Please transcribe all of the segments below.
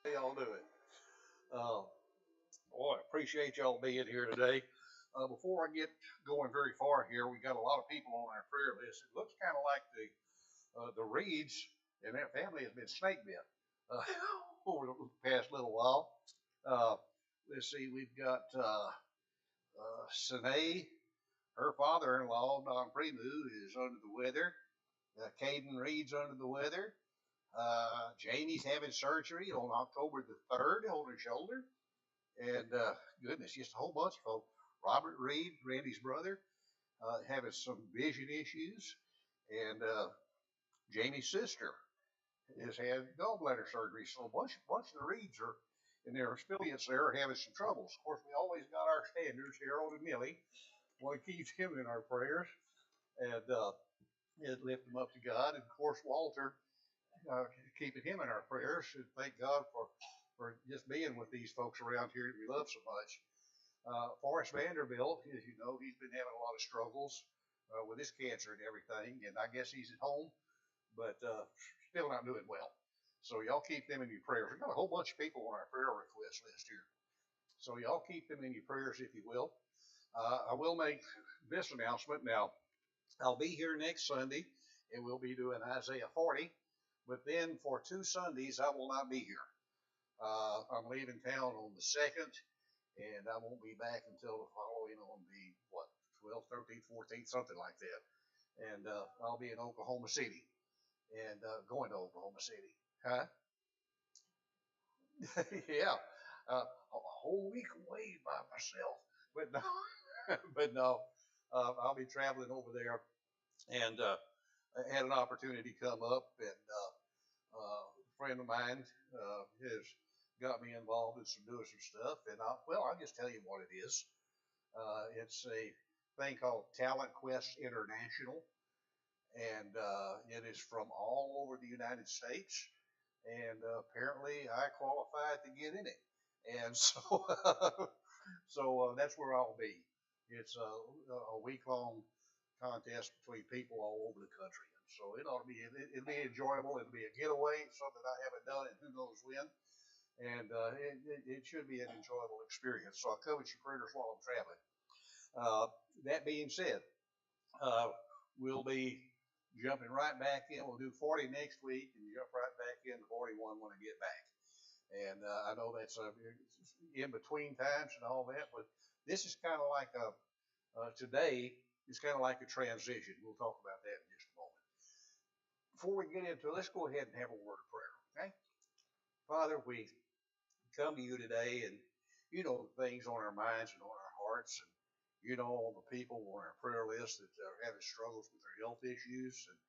How y'all doing? Uh, Boy, I appreciate y'all being here today. Before I get going very far here, we got a lot of people on our prayer list. It looks kind of like the Reeds and their family has been snake bit uh, over the past little while. Uh, let's see, we've got Sine, her father-in-law, Don Premu, is under the weather. Caden Reed's under the weather. Jamie's having surgery on October the 3rd on her shoulder. And goodness, just a whole bunch of folks. Robert Reed, Randy's brother, having some vision issues. And Jamie's sister has had gallbladder surgery. So a bunch of the Reeds are in their affiliates there are having some troubles. Of course, we always got our standards, Harold and Millie. Want to keep him in our prayers and lift him up to God. And of course, Walter, keeping him in our prayers. And thank God for just being with these folks around here that we love so much. Forrest Vanderbilt, as you know, he's been having a lot of struggles with his cancer and everything, and I guess he's at home, but still not doing well. So y'all keep them in your prayers. We've got a whole bunch of people on our prayer request list here. So y'all keep them in your prayers if you will. I will make this announcement now. I'll be here next Sunday, and we'll be doing Isaiah 40. But then for 2 Sundays, I will not be here. I'm leaving town on the 2nd, and I won't be back until the following on the, 12th, 13th, 14th, something like that. And I'll be in Oklahoma City and going to Oklahoma City. Huh? Yeah. A whole week away by myself. But no, but no, I'll be traveling over there. And I had an opportunity come up, and a friend of mine has got me involved in doing some stuff. And I'll just tell you what it is. It's a thing called Talent Quest International, and it is from all over the United States. And apparently, I qualified to get in it, and so that's where I'll be. It's a week long contest between people all over the country, and so it ought to be it'll be enjoyable. It'll be a getaway, something I haven't done in who knows when, and it should be an enjoyable experience. So I'll covet your prayers while I'm traveling. Uh, that being said, uh, we'll be jumping right back in. We'll do 40 next week and jump right back into 41 when I get back. And I know that's in between times and all that, but this is kind of like today is kind of like a transition. We'll talk about that in just a moment. Before we get into it, let's go ahead and have a word of prayer, okay? Father, we come to you today, and you know the things on our minds and on our hearts, and you know all the people on our prayer list that are having struggles with their health issues, and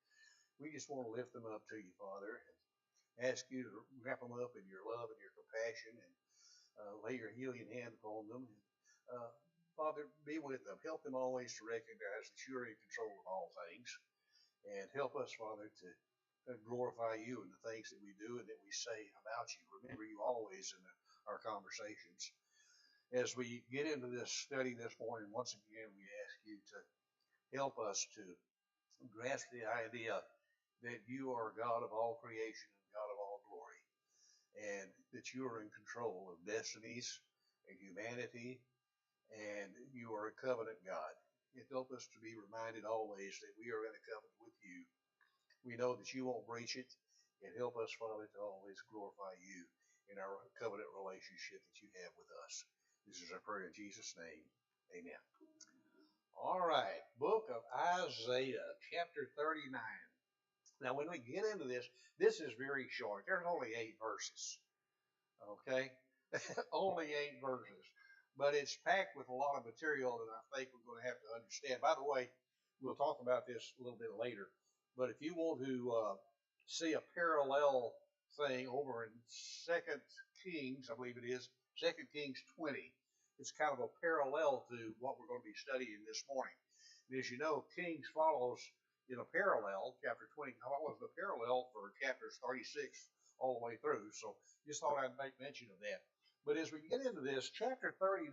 we just want to lift them up to you, Father, and ask you to wrap them up in your love and your compassion, and lay your healing hand upon them. And, Father, be with them. Help them always to recognize that you're in control of all things, and help us, Father, to glorify you in the things that we do and that we say about you. Remember you always in our conversations. As we get into this study this morning, once again, we ask you to help us to grasp the idea that you are God of all creation and God of all glory, and that you are in control of destinies and humanity, and you are a covenant God. It help us to be reminded always that we are in a covenant with you. We know that you won't breach it, and help us, Father, to always glorify you in our covenant relationship that you have with us. This is our prayer in Jesus' name. Amen. All right, book of Isaiah, chapter 39. Now, when we get into this, this is very short. There's only 8 verses, okay? Only 8 verses. But it's packed with a lot of material that I think we're going to have to understand. By the way, we'll talk about this a little bit later. But if you want to see a parallel thing over in 2 Kings, I believe it is, 2 Kings 20, it's kind of a parallel to what we're going to be studying this morning. And as you know, Kings follows in a parallel, chapter 20 follows the parallel for chapters 36 all the way through. So just thought I'd make mention of that. But as we get into this, chapter 39,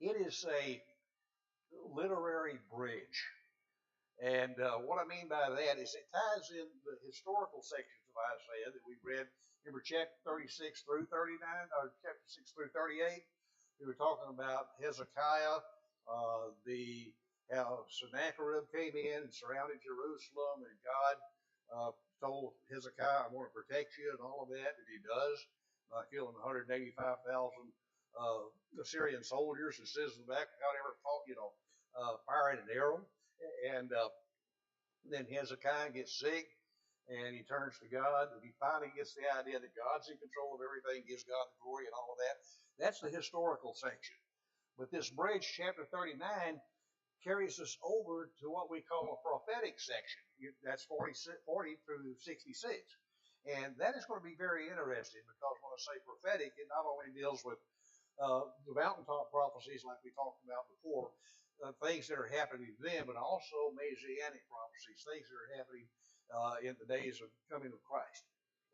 it is a literary bridge. And what I mean by that is it ties in the historical sections of Isaiah that we read. Remember chapter 36 through 39, or chapter 6 through 38? We were talking about Hezekiah, the how Sennacherib came in and surrounded Jerusalem, and God told Hezekiah, "I'm going to protect you," and all of that, and He does, killing 185,000 Assyrian soldiers. It says in the back, without ever fought, firing an arrow. And then Hezekiah gets sick, and he turns to God, and he finally gets the idea that God's in control of everything, gives God the glory and all of that. That's the historical section. But this bridge, chapter 39, carries us over to what we call a prophetic section. That's 40 through 66. And that is going to be very interesting because when I say prophetic, it not only deals with the mountaintop prophecies like we talked about before, things that are happening then, but also Messianic prophecies, things that are happening in the days of coming of Christ.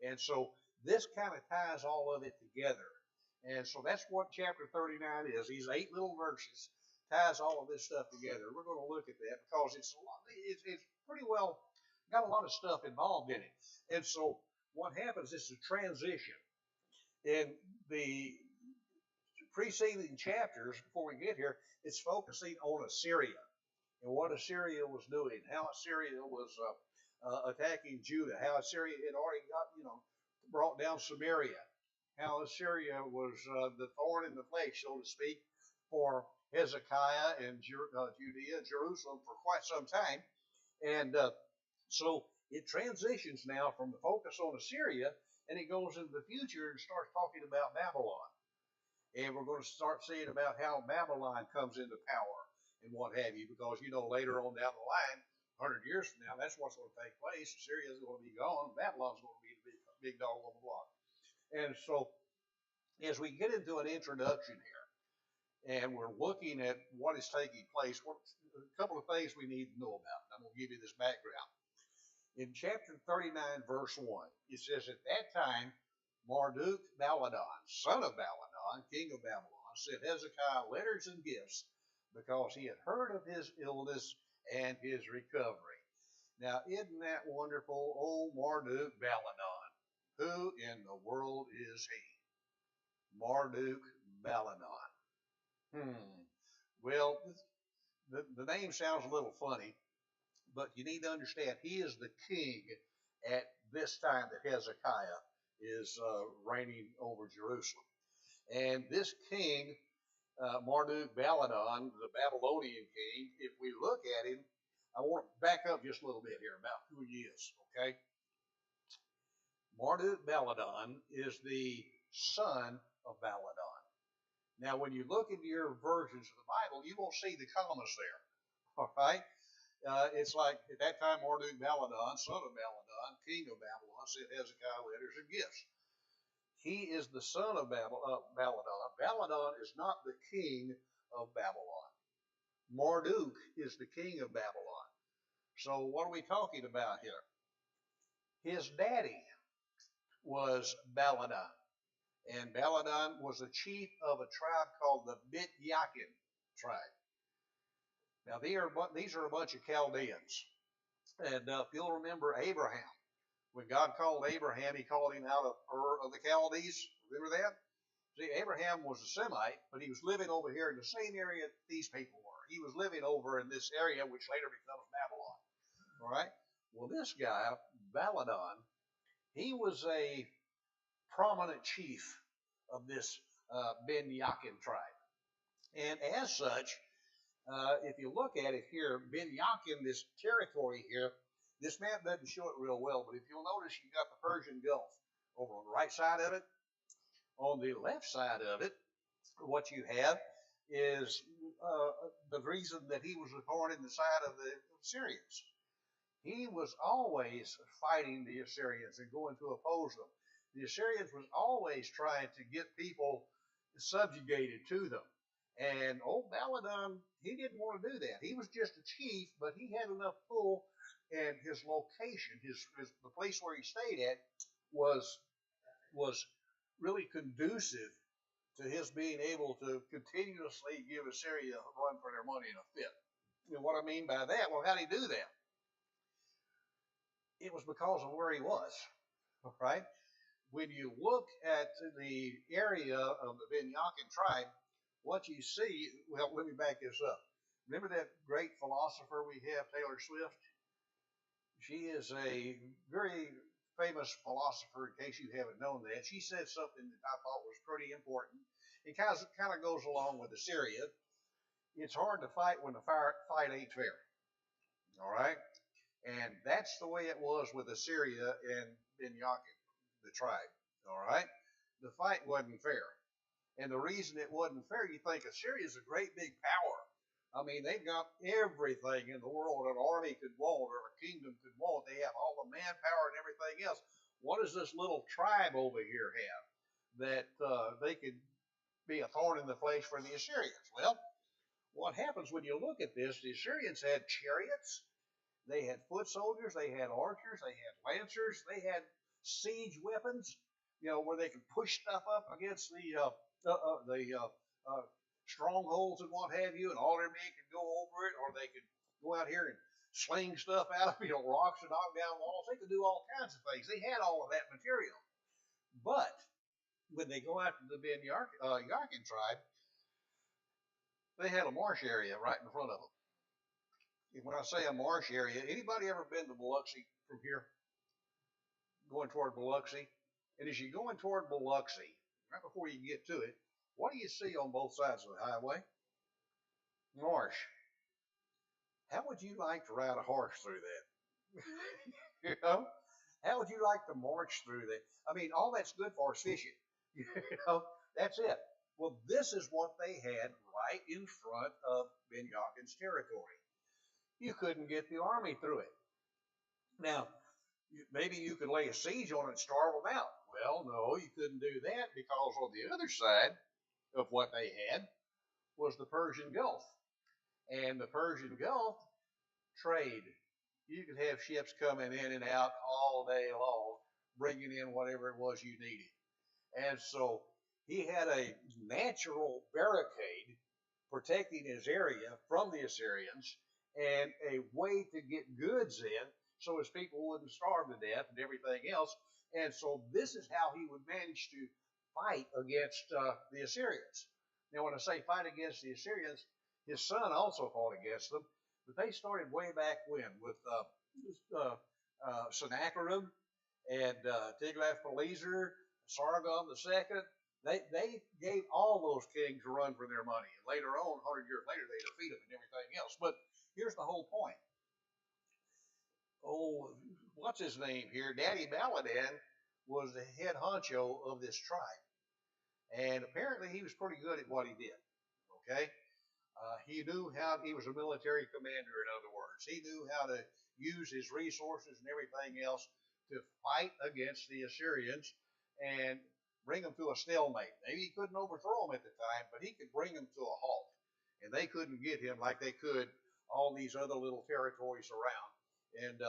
And so this kind of ties all of it together. And so that's what chapter 39 is. These 8 little verses ties all of this stuff together. We're going to look at that because it's pretty well got a lot of stuff involved in it. And so what happens is a transition. In the preceding chapters, before we get here, it's focusing on Assyria and what Assyria was doing, how Assyria was attacking Judah, how Assyria had already brought down Samaria, how Assyria was the thorn in the flesh, so to speak, for Hezekiah and Judea, Jerusalem for quite some time. And so it transitions now from the focus on Assyria, and it goes into the future and starts talking about Babylon. And we're going to start seeing about how Babylon comes into power and what have you, because later on down the line, 100 years from now, that's what's going to take place. Syria is going to be gone. Babylon's going to be the big dog on the block. And so as we get into an introduction here, and we're looking at what is taking place, a couple of things we need to know about. I'm going to give you this background. In chapter 39, verse 1, it says, "At that time, Marduk Baladan, son of Baladan, king of Babylon, sent Hezekiah letters and gifts because he had heard of his illness and his recovery." Now, isn't that wonderful? Oh, Marduk Baladan. Who in the world is he? Marduk Baladan. Well, the name sounds a little funny, but you need to understand he is the king at this time that Hezekiah is reigning over Jerusalem. And this king, Marduk Baladan, the Babylonian king, if we look at him, I want to back up just a little bit here about who he is, okay? Marduk Baladan is the son of Baladan. Now, when you look into your versions of the Bible, you won't see the commas there, all right? It's like, at that time, Marduk Baladan, son of Baladan, king of Babylon, sent Hezekiah letters and gifts. He is the son of Baladan. Baladan is not the king of Babylon. Marduk is the king of Babylon. So what are we talking about here? His daddy was Baladan. And Baladan was the chief of a tribe called the Bit-Yakin tribe. Now, these are a bunch of Chaldeans. And if you'll remember Abraham, when God called Abraham, he called him out of Ur of the Chaldees. Remember that? See, Abraham was a Semite, but he was living over here in the same area these people were. He was living over in this area, which later becomes Babylon. All right? Well, this guy, Baladan, he was a prominent chief of this Ben-Yakin tribe. And as such, if you look at it here, Ben-Yakin, this territory here, this map doesn't show it real well, but if you'll notice, you've got the Persian Gulf over on the right side of it. On the left side of it, what you have is the reason that he was a thorn in the side of the Assyrians. He was always fighting the Assyrians and going to oppose them. The Assyrians was always trying to get people subjugated to them. And old Baladan, he didn't want to do that. He was just a chief, but he had enough pull, and his location, the place where he stayed at, was really conducive to his being able to continuously give Assyria a run for their money in a fit. And what I mean by that, well, how did he do that? it was because of where he was, right? When you look at the area of the Benyakin tribe, what you see, well, let me back this up. Remember that great philosopher we have, Taylor Swift? She is a very famous philosopher, in case you haven't known that. She said something that I thought was pretty important. It kind of goes along with Assyria. It's hard to fight when the fight ain't fair. All right? And that's the way it was with Assyria and Benyakin, the tribe. All right? The fight wasn't fair. And the reason it wasn't fair, you think Assyria is a great big power. I mean, they've got everything in the world an army could want or a kingdom could want. They have all the manpower and everything else. What does this little tribe over here have that they could be a thorn in the flesh for the Assyrians? Well, what happens when you look at this, the Assyrians had chariots, they had foot soldiers, they had archers, they had lancers, they had siege weapons, where they could push stuff up against the strongholds and what have you, and all their men could go over it, or they could go out here and sling stuff out of rocks and knock down walls. They could do all kinds of things. They had all of that material. But when they go after the Ben Yarkin tribe, they had a marsh area right in front of them. And when I say a marsh area, anybody ever been to Biloxi from here? Going toward Biloxi? And as you're going toward Biloxi, right before you get to it, what do you see on both sides of the highway? Marsh. How would you like to ride a horse through that? How would you like to march through that? I mean, all that's good for is fishing. That's it. Well, this is what they had right in front of Ben-Yakin's territory. You couldn't get the army through it. Now, maybe you could lay a siege on it and starve them out. Well, no, you couldn't do that because on the other side of what they had was the Persian Gulf. And the Persian Gulf, trade. You could have ships coming in and out all day long, bringing in whatever it was you needed. And so he had a natural barricade protecting his area from the Assyrians and a way to get goods in so his people wouldn't starve to death and everything else. And so this is how he would manage to fight against the Assyrians. Now, when I say fight against the Assyrians, his son also fought against them, but they started way back when with Sennacherib and Tiglath-Pileser, Sargon II. They gave all those kings a run for their money. And later on, 100 years later, they defeat them and everything else. But here's the whole point. Oh, what's his name here? Daddy Baladan was the head honcho of this tribe. And apparently he was pretty good at what he did. Okay? He knew how, he was a military commander, in other words. He knew how to use his resources and everything else to fight against the Assyrians and bring them to a stalemate. Maybe he couldn't overthrow them at the time, but he could bring them to a halt. And they couldn't get him like they could all these other little territories around. And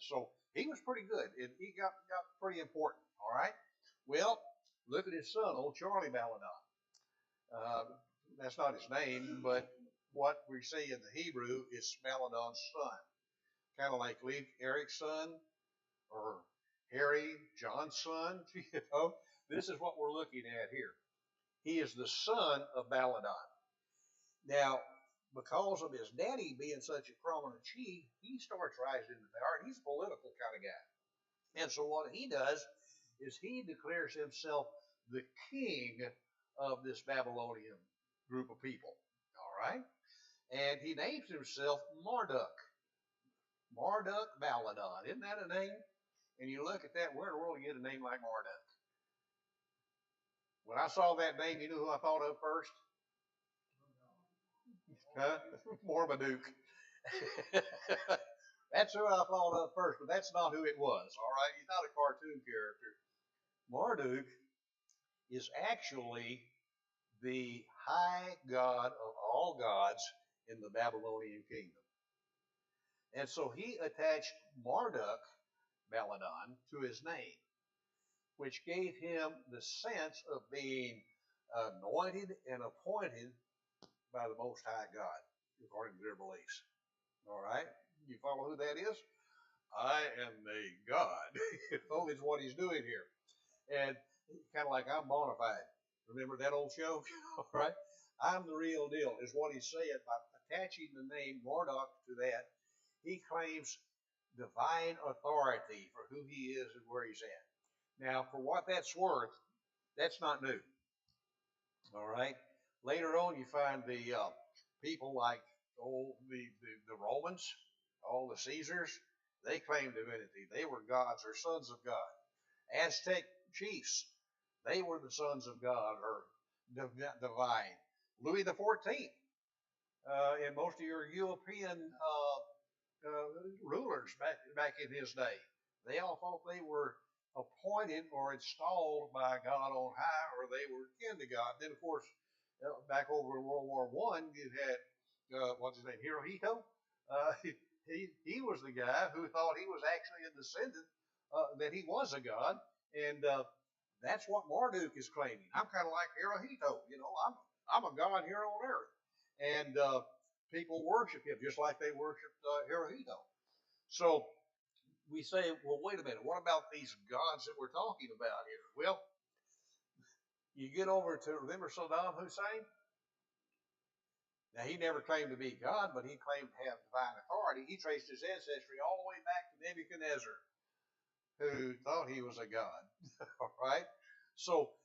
so he was pretty good. And he got pretty important, all right? Well, look at his son, old Charlie Baladan. That's not his name, but what we see in the Hebrew is Baladan's son. Kind of like Leif Erik's son or Harry, John's son. This is what we're looking at here. He is the son of Baladan. Now, because of his daddy being such a prominent chief, he starts rising to power. He's a political kind of guy. And so what he does is he declares himself the king of this Babylonian group of people. All right? And he names himself Marduk. Marduk Baladan. Isn't that a name? And you look at that, where in the world do you get a name like Marduk? When I saw that name, you know who I thought of first? Huh? Marmaduke. That's who I thought of first, but that's not who it was, all right? He's not a cartoon character. Marduk is actually the high god of all gods in the Babylonian kingdom. And so he attached Marduk, Baladan, to his name, which gave him the sense of being anointed and appointed by the Most High God, according to their beliefs. All right? You follow who that is? I am a God. Is what he's doing here. And kind of like I'm bona fide. Remember that old show? Right? I'm the real deal, is what he's saying. By attaching the name Marduk to that, he claims divine authority for who he is and where he's at. Now, for what that's worth, that's not new. All right. Later on, you find the people like the Romans, all the Caesars. They claimed divinity. They were gods or sons of God. Aztec chiefs, they were the sons of God or divine. Louis the 14th, and most of your European rulers back in his day, they all thought they were appointed or installed by God on high, or they were kin to God. Then, of course, back over in World War One, you had what's his name, Hirohito. He was the guy who thought he was actually a descendant, that he was a god, and that's what Marduk is claiming. I'm kind of like Hirohito, I'm a god here on earth, and people worship him just like they worshiped Hirohito. So we say, well, wait a minute, what about these gods that we're talking about here? Well, you get over to, remember Saddam Hussein? Now, he never claimed to be God, but he claimed to have divine authority. He traced his ancestry all the way back to Nebuchadnezzar, who thought he was a god. All right? So,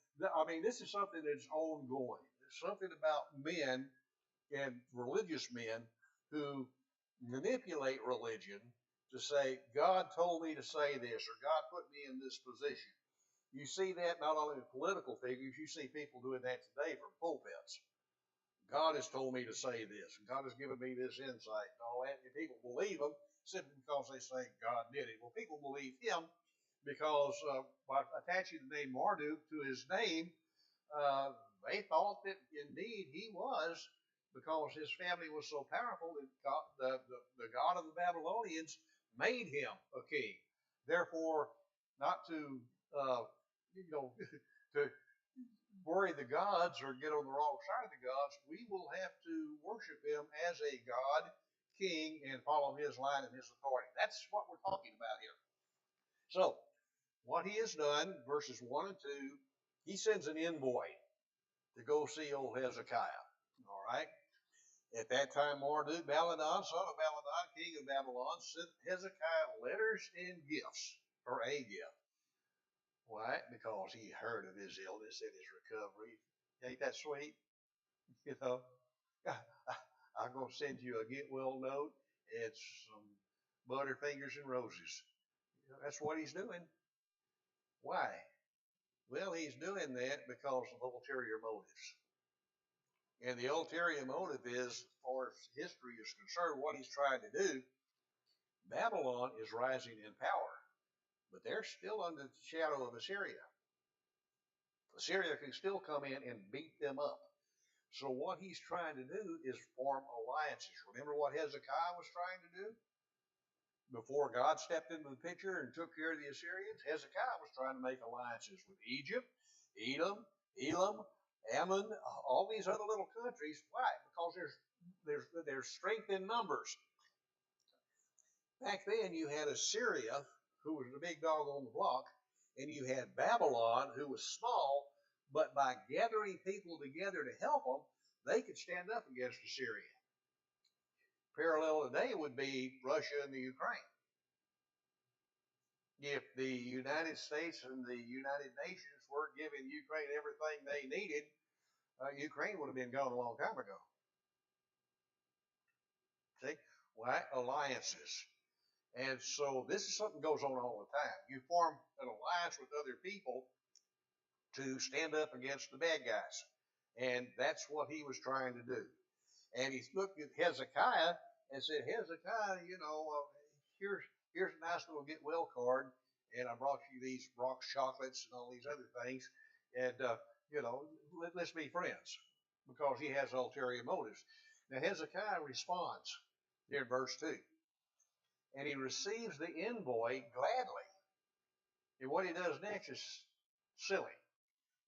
this is something that's ongoing. There's something about men and religious men who manipulate religion to say, God told me to say this, or God put me in this position. You see that not only in political figures, you see people doing that today from pulpits. God has told me to say this, and God has given me this insight and all that. And people believe him simply because they say God did it. Well, people believe him because by attaching the name Marduk to his name, they thought that indeed he was, because his family was so powerful that God, the God of the Babylonians made him a king. Therefore, not to to worry the gods or get on the wrong side of the gods, we will have to worship him as a God, king, and follow his line and his authority. That's what we're talking about here. So, what he has done, verses 1 and 2, he sends an envoy to go see old Hezekiah. All right? At that time, Marduk, Baladan, son of Baladan, king of Babylon, sent Hezekiah letters and gifts, or a gift. Why? Because he heard of his illness and his recovery. Ain't that sweet? I'm going to send you a get well note. It's some butterfingers and roses. That's what he's doing. Why? Well, he's doing that because of ulterior motives. And the ulterior motive is, as far as history is concerned, what he's trying to do. Babylon is rising in power, but they're still under the shadow of Assyria. Assyria can still come in and beat them up. So what he's trying to do is form alliances. Remember what Hezekiah was trying to do? Before God stepped into the picture and took care of the Assyrians, Hezekiah was trying to make alliances with Egypt, Edom, Elam, Ammon, all these other little countries. Why? Because there's strength in numbers. Back then you had Assyria, who was the big dog on the block, and you had Babylon, who was small, but by gathering people together to help them, they could stand up against Assyria. Parallel today would be Russia and the Ukraine. If the United States and the United Nations weren't giving Ukraine everything they needed, Ukraine would have been gone a long time ago. See? Why? Alliances. And so this is something that goes on all the time. You form an alliance with other people to stand up against the bad guys. And that's what he was trying to do. And he looked at Hezekiah and said, Hezekiah, here's a nice little get well card, and I brought you these rock chocolates and all these other things, and let's be friends, because he has ulterior motives. Now Hezekiah responds here in verse 2, and he receives the envoy gladly. And what he does next is silly.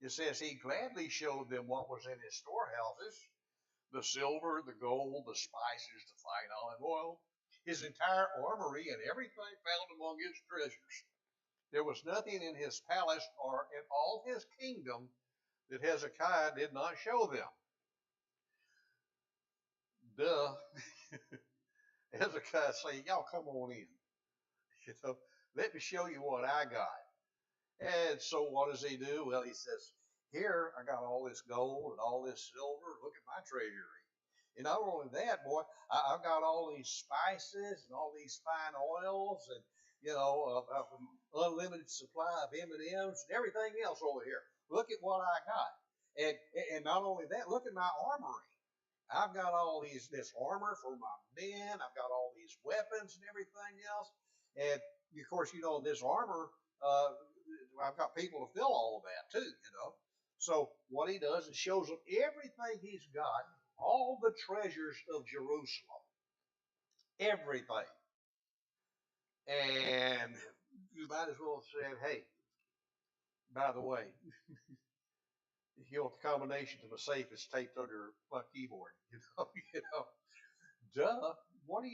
It says he gladly showed them what was in his storehouses, the silver, the gold, the spices, the fine olive oil. his entire armory and everything found among his treasures. There was nothing in his palace or in all his kingdom that Hezekiah did not show them. Duh. Hezekiah say, y'all come on in. You know, let me show you what I got. And so what does he do? Well, he says, here, I got all this gold and all this silver. Look at my treasury. And not only that, boy, I've got all these spices and all these fine oils and, unlimited supply of M&Ms and everything else over here. Look at what I got. And not only that, look at my armory. I've got all this armor for my men. I've got all these weapons and everything else. And of course, this armor, I've got people to fill all of that too, So what he does is shows them everything he's got, all the treasures of Jerusalem, everything. And you might as well say, hey, by the way, the combination to my safe is taped under my keyboard. Duh. What do?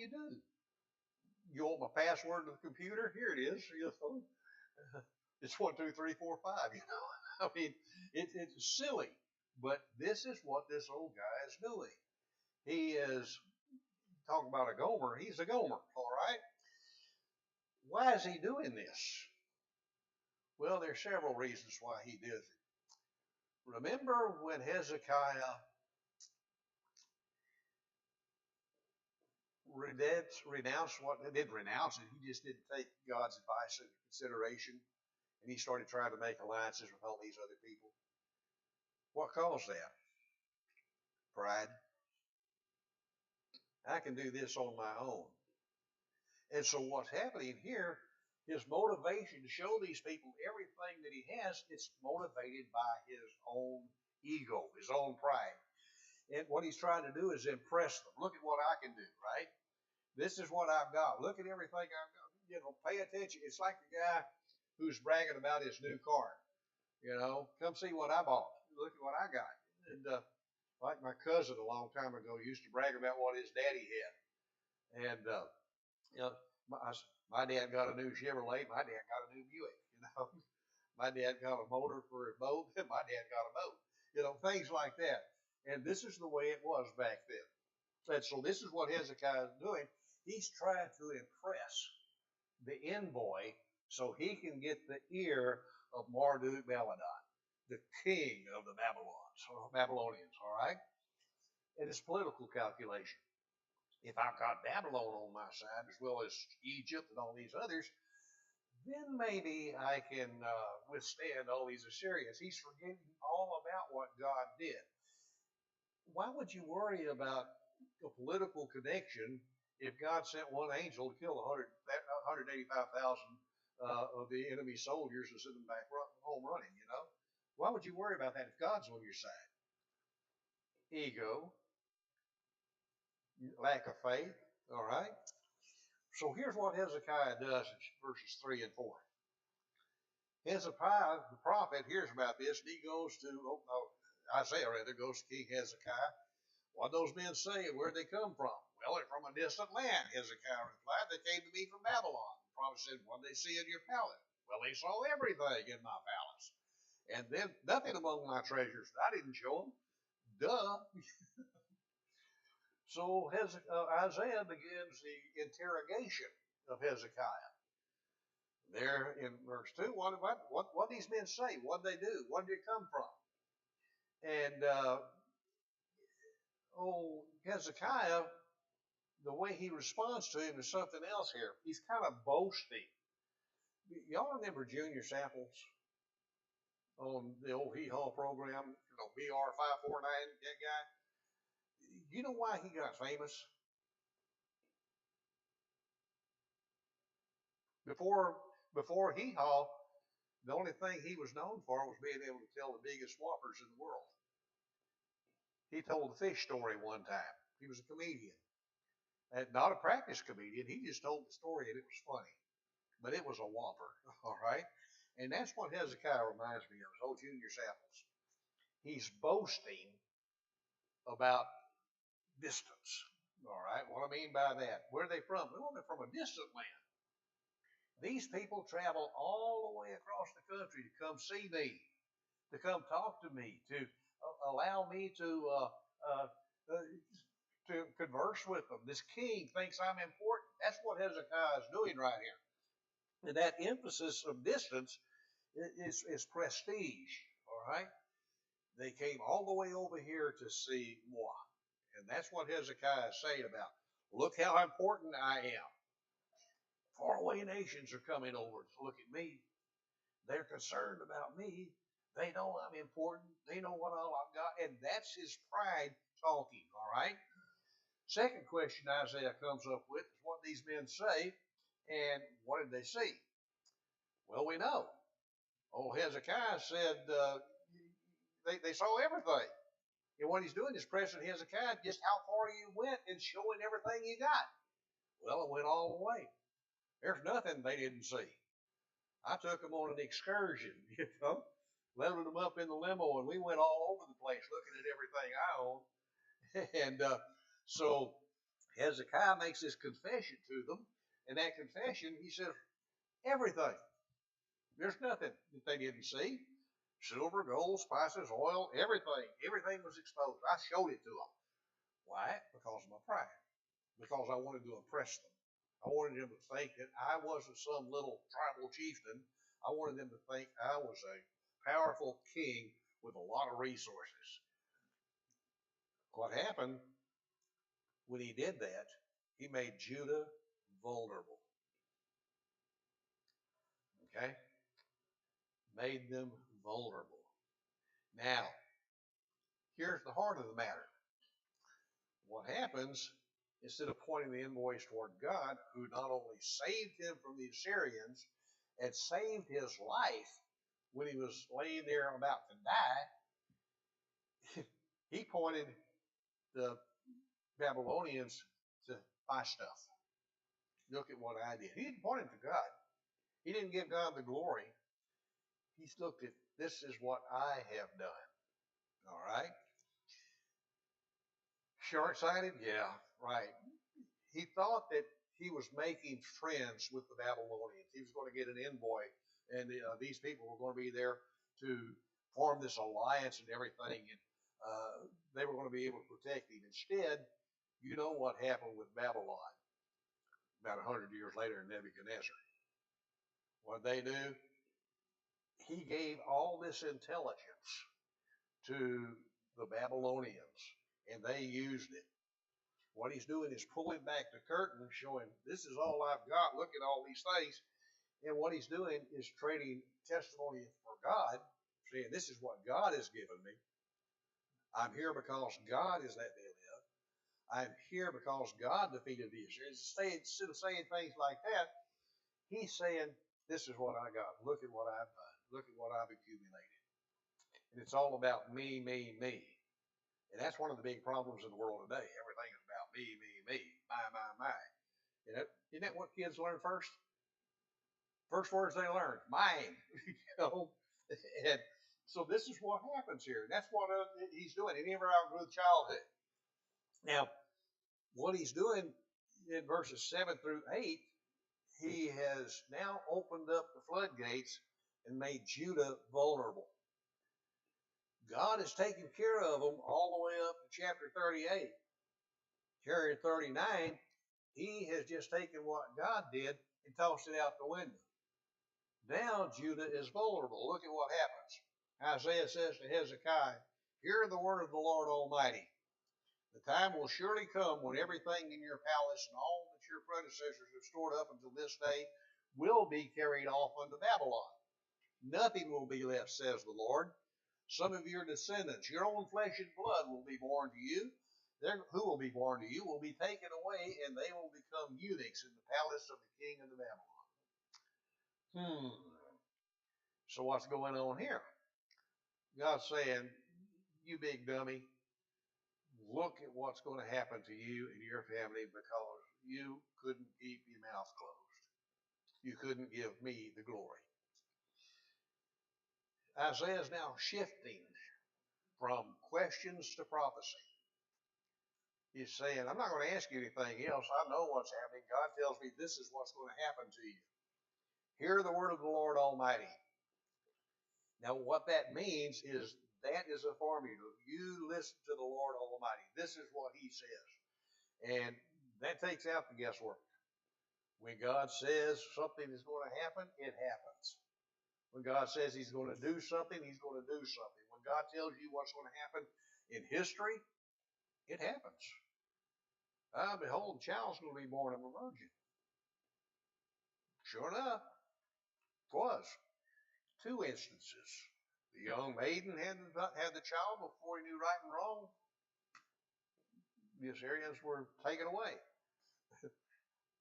You want my password to the computer? Here it is. It's 1, 2, 3, 4, 5. I mean, it's silly, but this is what this old guy is doing. He is talking about a Gomer. He's a Gomer, all right. Why is he doing this? Well, there's several reasons why he does it. Remember when Hezekiah renounced didn't renounce it. He just didn't take God's advice into consideration. And he started trying to make alliances with all these other people. What caused that? Pride. I can do this on my own. And so what's happening here, his motivation to show these people everything that he has, it's motivated by his own ego, his own pride. And what he's trying to do is impress them. Look at what I can do, right? This is what I've got. Look at everything I've got. Pay attention. It's like the guy who's bragging about his new car. Come see what I bought. Look at what I got. And like my cousin a long time ago used to brag about what his daddy had. And my dad got a new Chevrolet. My dad got a new Buick. My dad got a motor for a boat. My dad got a boat. Things like that. And this is the way it was back then. And so this is what Hezekiah is doing. He's trying to impress the envoy so he can get the ear of Marduk-Baladan, the king of the Babylonians, all right? And it's political calculation. If I've got Babylon on my side as well as Egypt and all these others, then maybe I can withstand all these Assyrians. He's forgetting all about what God did. Why would you worry about a political connection if God sent one angel to kill 185,000 of the enemy soldiers and send them back home running, Why would you worry about that if God's on your side? Ego, lack of faith, all right? So here's what Hezekiah does in verses 3 and 4. Hezekiah, the prophet, hears about this, and he goes to, Isaiah goes to King Hezekiah. What those men say, where'd they come from? Well, they're from a distant land, Hezekiah replied. They came to me from Babylon. The prophet said, what did they see in your palace? Well, they saw everything in my palace. And then nothing among my treasures. I didn't show them. Duh. So Isaiah begins the interrogation of Hezekiah. There in verse 2, what these men say? What did they do? Where did they come from? And Hezekiah, the way he responds to him is something else here. He's kind of boasting. Y'all remember Junior Samples on the old Hee Haw program? BR 549, that guy? You know why he got famous? Before Hee Haw, the only thing he was known for was being able to tell the biggest whoppers in the world. He told the fish story one time. He was a comedian. And not a practiced comedian. He just told the story and it was funny. But it was a whopper, all right? And that's what Hezekiah reminds me of, old Junior Samples. He's boasting about distance, All right, what I mean by that, where are they from? Well, they're from a distant land. These people travel all the way across the country to come see me, to come talk to me, to allow me to converse with them. This king thinks I'm important. That's what Hezekiah is doing right here. And that emphasis of distance is prestige. All right, they came all the way over here to see moi, and that's what Hezekiah is saying about. Look how important I am. Faraway nations are coming over to look at me. They're concerned about me. They know I'm important. They know what all I've got. And that's his pride talking, all right? Second question Isaiah comes up with is what these men say. And what did they see? Well, we know. Old Hezekiah said they saw everything. And what he's doing is pressing Hezekiah just how far you went and showing everything you got. Well, it went all the way. There's nothing they didn't see. I took them on an excursion, loaded them up in the limo, and we went all over the place looking at everything I own. And so Hezekiah makes this confession to them, and that confession, he says, everything. There's nothing that they didn't see. Silver, gold, spices, oil, everything. Everything was exposed. I showed it to them. Why? Because of my pride. Because I wanted to impress them. I wanted them to think that I wasn't some little tribal chieftain. I wanted them to think I was a powerful king with a lot of resources. What happened when he did that, he made Judah vulnerable. Okay? Made them vulnerable. Now, here's the heart of the matter. What happens, instead of pointing the invoice toward God, who not only saved him from the Assyrians and saved his life when he was laying there about to die, he pointed the Babylonians to buy stuff. Look at what I did. He didn't point him to God. He didn't give God the glory. He looked at, this is what I have done. All right? Short-sighted? Yeah, right. He thought that he was making friends with the Babylonians. He was going to get an envoy, and these people were going to be there to form this alliance and everything, and they were going to be able to protect him. Instead, you know what happened with Babylon about 100 years later in Nebuchadnezzar. What they do? He gave all this intelligence to the Babylonians, and they used it. What he's doing is pulling back the curtain, showing this is all I've got. Look at all these things. And what he's doing is trading testimony for God, saying this is what God has given me. I'm here because God is that big. I'm here because God defeated the Assyrians. Instead of saying things like that, he's saying, this is what I got. Look at what I've done. Look at what I've accumulated. And it's all about me, me, me. And that's one of the big problems in the world today. Everything is about me, me, me, my. Isn't that what kids learn first? First words they learn, mine. And so this is what happens here. That's what he's doing. He never outgrew childhood. Now, what he's doing in verses 7 through 8, he has now opened up the floodgates and made Judah vulnerable. God has taken care of them all the way up to chapter 38. Chapter 39, he has just taken what God did and tossed it out the window. Now Judah is vulnerable. Look at what happens. Isaiah says to Hezekiah, hear the word of the Lord Almighty. The time will surely come when everything in your palace and all that your predecessors have stored up until this day will be carried off unto Babylon. Nothing will be left, says the Lord. Some of your descendants, your own flesh and blood, will be born to you. Who will be born to you will be taken away, and they will become eunuchs in the palace of the king of Babylon. So what's going on here? God's saying, you big dummy, look at what's going to happen to you and your family because you couldn't keep your mouth closed. You couldn't give me the glory. Isaiah is now shifting from questions to prophecy. He's saying, I'm not going to ask you anything else. I know what's happening. God tells me this is what's going to happen to you. Hear the word of the Lord Almighty. Now, what that means is that is a formula. You listen to the Lord Almighty. This is what He says. And that takes out the guesswork. When God says something is going to happen, it happens. When God says He's going to do something, He's going to do something. When God tells you what's going to happen in history, it happens. Behold, the child's going to be born of a virgin. Sure enough, it was. 2 instances. The young maiden had the child before he knew right and wrong. The Assyrians were taken away.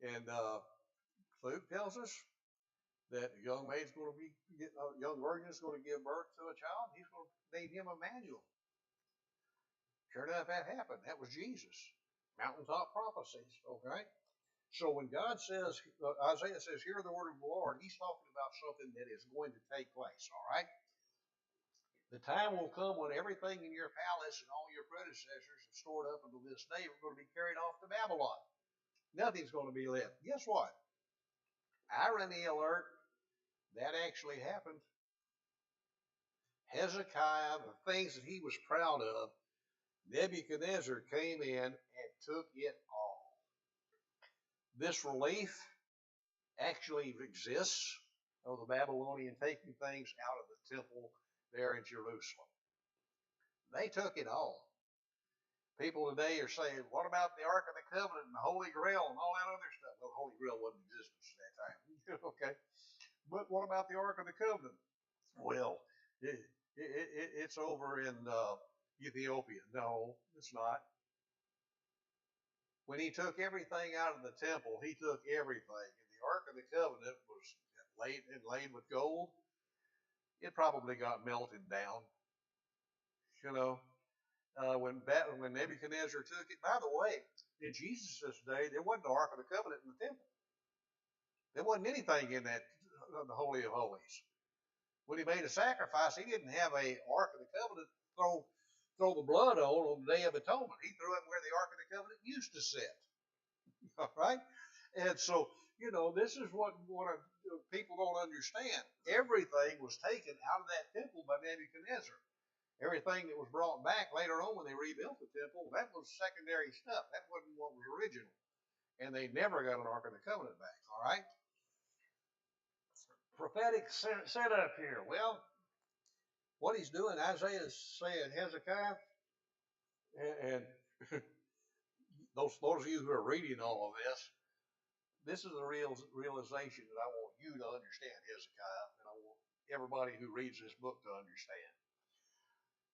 And Luke tells us that the young maiden's going to young virgin is going to give birth to a child. He's going to name him Emmanuel. Sure enough, that happened. That was Jesus. Mountaintop prophecies, okay? So when God says, Isaiah says, hear the word of the Lord, he's talking about something that is going to take place, all right? The time will come when everything in your palace and all your predecessors have stored up until this day are going to be carried off to Babylon. Nothing's going to be left. Guess what? Irony alert, that actually happened. Hezekiah, the things that he was proud of, Nebuchadnezzar came in and took it all. This relief actually exists of the Babylonian taking things out of the temple there in Jerusalem. They took it all. People today are saying, what about the Ark of the Covenant and the Holy Grail and all that other stuff? Well, the Holy Grail wasn't in existence at that time. Okay. But what about the Ark of the Covenant? Well, it's over in Ethiopia. No, it's not. When he took everything out of the temple, he took everything. And the Ark of the Covenant was laid with gold. It probably got melted down. You know, when Nebuchadnezzar took it. By the way, in Jesus' day, there wasn't the Ark of the Covenant in the temple. There wasn't anything in that, the Holy of Holies. When he made a sacrifice, he didn't have a Ark of the Covenant throw the blood on the Day of Atonement. He threw it where the Ark of the Covenant used to sit. All right? And so, this is what people don't understand. Everything was taken out of that temple by Nebuchadnezzar. Everything that was brought back later on when they rebuilt the temple, that was secondary stuff. That wasn't what was original. And they never got an Ark of the Covenant back. All right? Prophetic setup here. Well, what he's doing, Isaiah is saying, Hezekiah, and those of you who are reading all of this is the realization that I want you to understand, Hezekiah, and I want everybody who reads this book to understand.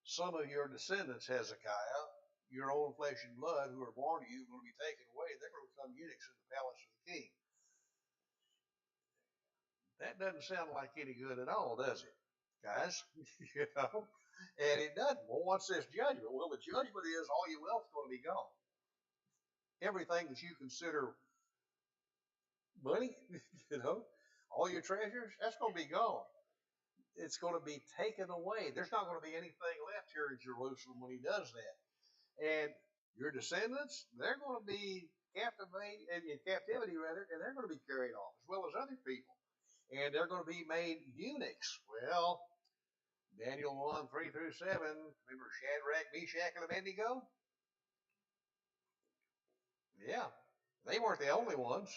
Some of your descendants, Hezekiah, your own flesh and blood, who are born to you, are going to be taken away. They're going to become eunuchs in the palace of the king. That doesn't sound like any good at all, does it, guys? And it doesn't. Well, what's this judgment? Well, the judgment is all your wealth's going to be gone. Everything that you consider money, all your treasures, that's going to be gone. It's going to be taken away. There's not going to be anything left here in Jerusalem when he does that. And your descendants, they're going to be in captivity, and they're going to be carried off, as well as other people. And they're going to be made eunuchs. Well, Daniel 1, 3 through 7, remember Shadrach, Meshach, and Abednego? Yeah, they weren't the only ones.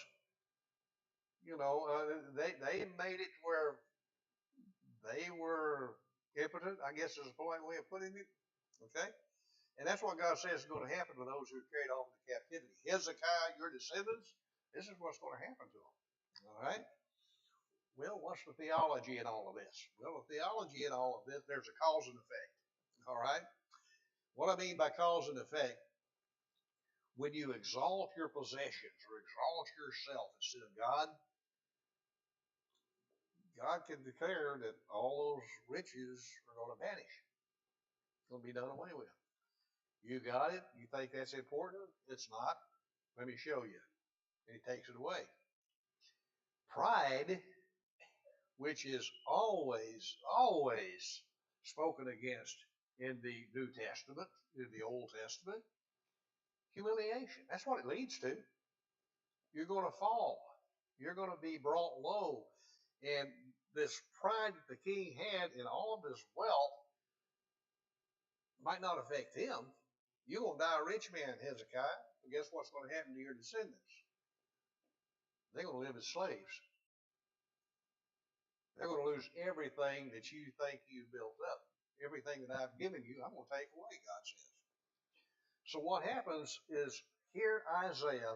They made it where they were impotent, I guess is a polite way of putting it. Okay? And that's what God says is going to happen to those who are carried off into captivity. Hezekiah, your descendants, this is what's going to happen to them. All right? Well, what's the theology in all of this? Well, the theology in all of this, there's a cause and effect. All right? What I mean by cause and effect, when you exalt your possessions or exalt yourself instead of God, God can declare that all those riches are going to vanish. It's going to be done away with. You got it? You think that's important? It's not. Let me show you. And he takes it away. Pride, which is always spoken against in the New Testament, in the Old Testament, Humiliation. That's what it leads to. You're going to fall. You're going to be brought low. And this pride that the king had in all of his wealth might not affect him. You're going to die a rich man, Hezekiah. But guess what's going to happen to your descendants? They're going to live as slaves. They're going to lose everything that you think you built up. Everything that I've given you, I'm going to take away, God says. So what happens is here Isaiah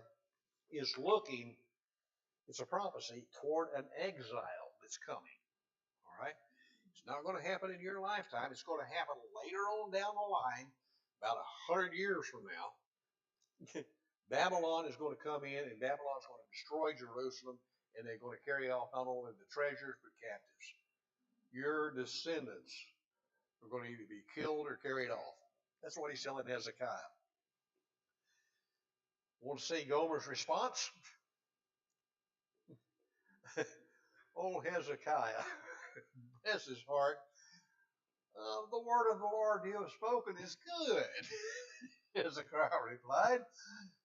is looking, it's a prophecy, toward an exile that's coming. All right? It's not going to happen in your lifetime. It's going to happen later on down the line, about 100 years from now. Babylon is going to come in, and Babylon is going to destroy Jerusalem, and they're going to carry off not only the treasures, but captives. Your descendants are going to either be killed or carried off. That's what he's telling Hezekiah. Want to see Gomer's response? Oh, Hezekiah, bless his heart. The word of the Lord you have spoken is good. Hezekiah replied,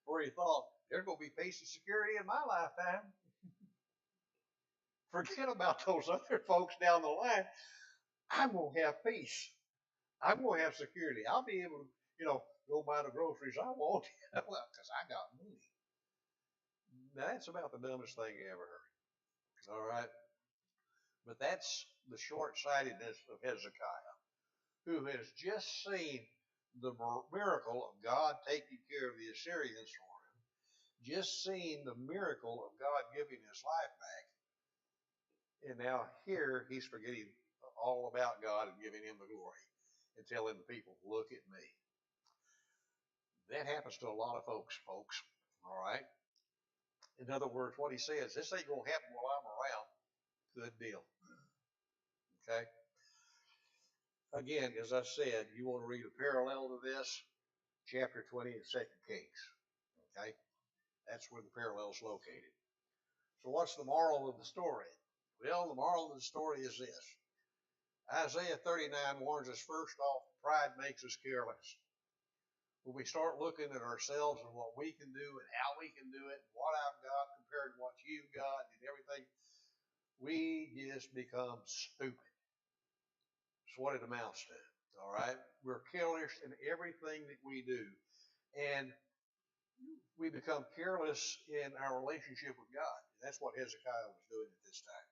for he thought, there's going to be peace and security in my lifetime. Forget about those other folks down the line. I'm going to have peace. I'm going to have security. I'll be able to, go buy the groceries I want because I got money. Now, that's about the dumbest thing you ever heard. All right? But that's the short-sightedness of Hezekiah, who has just seen the miracle of God taking care of the Assyrians for him, just seen the miracle of God giving his life back, and now here he's forgetting all about God and giving him the glory and telling the people, look at me. That happens to a lot of folks, all right? In other words, what he says, this ain't going to happen while I'm around. Good deal. Okay? Again, as I said, you want to read a parallel to this, chapter 20 of 2 Kings. Okay? That's where the parallel is located. So what's the moral of the story? Well, the moral of the story is this. Isaiah 39 warns us first off, pride makes us careless. When we start looking at ourselves and what we can do and how we can do it, and what I've got compared to what you've got and everything, we just become stupid. That's what it amounts to. All right? We're careless in everything that we do. And we become careless in our relationship with God. That's what Hezekiah was doing at this time.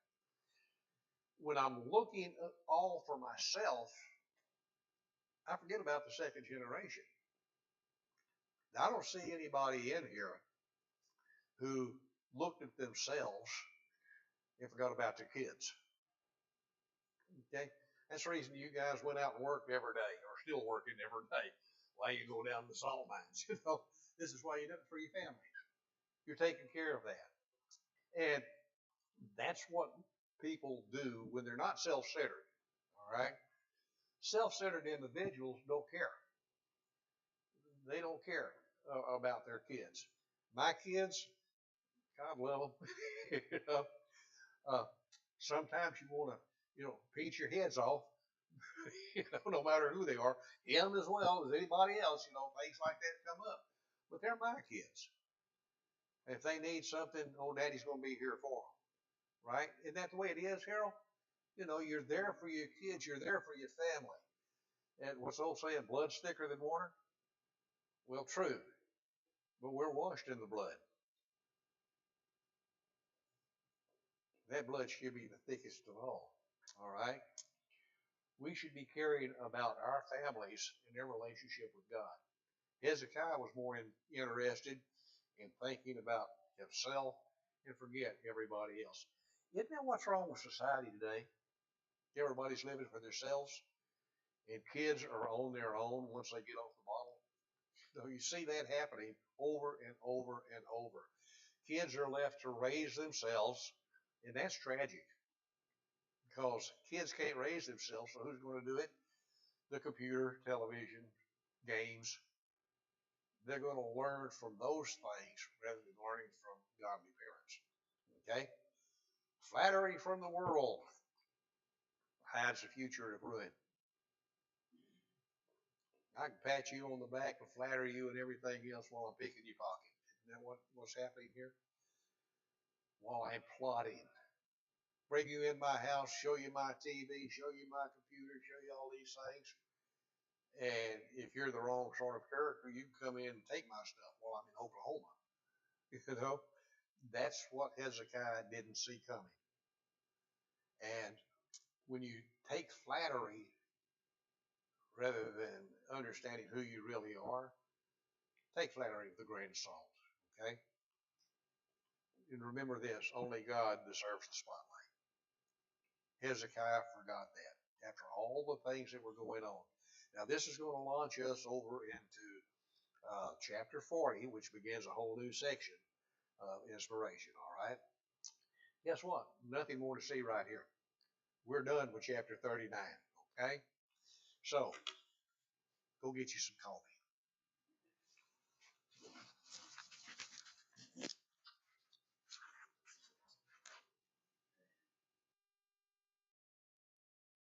When I'm looking all for myself, I forget about the second generation. Now, I don't see anybody in here who looked at themselves and forgot about their kids. Okay? That's the reason you guys went out and worked every day, or still working every day, while you go down to the salt mines. This is why you do it for your families. You're taking care of that. And that's what people do when they're not self-centered. All right? Self-centered individuals don't care. They don't care about their kids. My kids, God love them. Sometimes you want to, beat your heads off, no matter who they are. Him as well as anybody else, things like that come up. But they're my kids. If they need something, Daddy's going to be here for them. Right? Isn't that the way it is, Harold? You're there for your kids. You're there for your family. And what's the old saying, blood's thicker than water? Well, true. But we're washed in the blood. That blood should be the thickest of all. All right? We should be caring about our families and their relationship with God. Hezekiah was more interested in thinking about himself and forget everybody else. Isn't that what's wrong with society today? Everybody's living for themselves, and kids are on their own once they get off the bottle. So you see that happening over and over and over. Kids are left to raise themselves, and that's tragic because kids can't raise themselves, so who's going to do it? The computer, television, games. They're going to learn from those things rather than learning from godly parents. Okay? Flattery from the world hides the future of ruin. I can pat you on the back and flatter you and everything else while I'm picking your pocket. Isn't that what's happening here? While I'm plotting. Bring you in my house, show you my TV, show you my computer, show you all these things. And if you're the wrong sort of character, you can come in and take my stuff while I'm in Oklahoma. You know, that's what Hezekiah didn't see coming. And when you take flattery rather than understanding who you really are, take flattery with a grain of salt. Okay? And remember this, only God deserves the spotlight. Hezekiah forgot that after all the things that were going on. Now, this is going to launch us over into chapter 40, which begins a whole new section of inspiration, all right? Guess what? Nothing more to see right here. We're done with chapter 39, okay? So, go get you some coffee.